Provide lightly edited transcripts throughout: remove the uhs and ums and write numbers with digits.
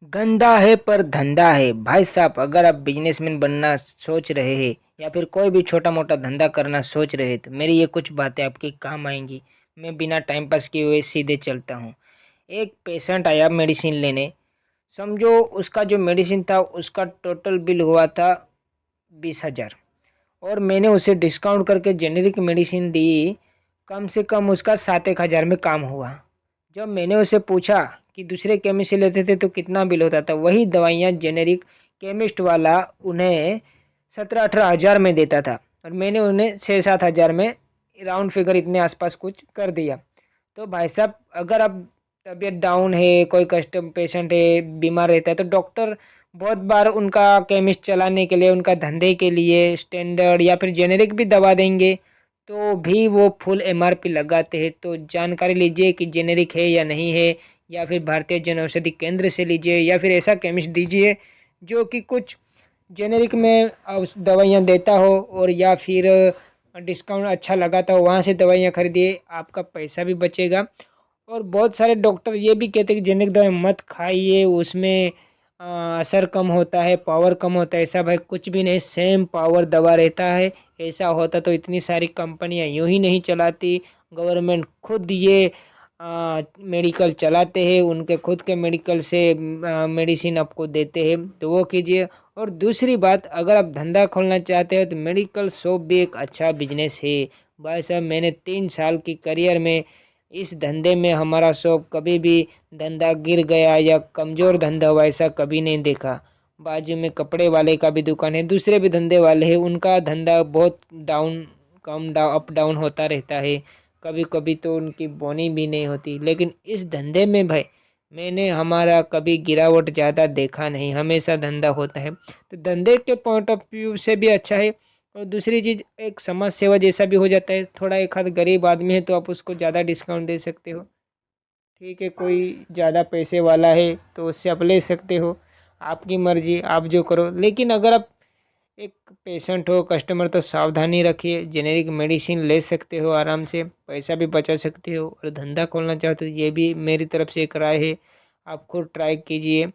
गंदा है पर धंधा है भाई साहब। अगर आप बिजनेसमैन बनना सोच रहे हैं या फिर कोई भी छोटा मोटा धंधा करना सोच रहे हैं तो मेरी ये कुछ बातें आपके काम आएंगी। मैं बिना टाइम पास किए हुए सीधे चलता हूँ। एक पेशेंट आया मेडिसिन लेने। समझो उसका जो मेडिसिन था उसका टोटल बिल हुआ था 20,000 और मैंने उसे डिस्काउंट करके जेनेरिक मेडिसिन दी। कम से कम उसका 7 एक हज़ार में काम हुआ। जब मैंने उसे पूछा कि दूसरे केमिस्ट से लेते थे तो कितना बिल होता था, वही दवाइयाँ जेनेरिक केमिस्ट वाला उन्हें 17 18 हज़ार में देता था और मैंने उन्हें 6 7 हज़ार में, राउंड फिगर इतने आसपास कुछ कर दिया। तो भाई साहब अगर अब तबीयत डाउन है, कोई कस्टम पेशेंट है, बीमार रहता है तो डॉक्टर बहुत बार उनका केमिस्ट चलाने के लिए, उनका धंधे के लिए स्टैंडर्ड या फिर जेनेरिक भी दवा देंगे तो भी वो फुल एमआरपी लगाते हैं। तो जानकारी लीजिए कि जेनेरिक है या नहीं है, या फिर भारतीय जन औषधि केंद्र से लीजिए या फिर ऐसा केमिस्ट दीजिए जो कि कुछ जेनेरिक में दवाइयाँ देता हो और या फिर डिस्काउंट अच्छा लगाता हो, वहाँ से दवाइयाँ खरीदिए, आपका पैसा भी बचेगा। और बहुत सारे डॉक्टर ये भी कहते हैं कि जेनेरिक दवाई मत खाइए, उसमें असर कम होता है, पावर कम होता है। ऐसा भाई कुछ भी नहीं, सेम पावर दवा रहता है। ऐसा होता तो इतनी सारी कंपनियां यूं ही नहीं चलाती। गवर्नमेंट खुद ये मेडिकल चलाते हैं, उनके खुद के मेडिकल से मेडिसिन आपको देते हैं, तो वो कीजिए। और दूसरी बात, अगर आप धंधा खोलना चाहते हो तो मेडिकल शॉप भी एक अच्छा बिजनेस है। भाई साहब मैंने 3 साल की करियर में इस धंधे में हमारा शॉप कभी भी धंधा गिर गया या कमज़ोर धंधा हुआ ऐसा कभी नहीं देखा। बाजू में कपड़े वाले का भी दुकान है, दूसरे भी धंधे वाले हैं, उनका धंधा बहुत down, come down, up down होता रहता है। कभी कभी तो उनकी बोनी भी नहीं होती। लेकिन इस धंधे में भाई मैंने हमारा कभी गिरावट ज़्यादा देखा नहीं, हमेशा धंधा होता है। तो धंधे के पॉइंट ऑफ व्यू से भी अच्छा है। और दूसरी चीज़, एक समाज सेवा जैसा भी हो जाता है। थोड़ा एक आध गरीब आदमी है तो आप उसको ज़्यादा डिस्काउंट दे सकते हो। ठीक है, कोई ज़्यादा पैसे वाला है तो उससे आप ले सकते हो। आपकी मर्जी, आप जो करो। लेकिन अगर आप एक पेशेंट हो, कस्टमर, तो सावधानी रखिए। जेनेरिक मेडिसिन ले सकते हो आराम से, पैसा भी बचा सकते हो। और धंधा खोलना चाहते हो, ये भी मेरी तरफ से एक राय है, आप खुद ट्राई कीजिए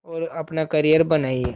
और अपना करियर बनाइए।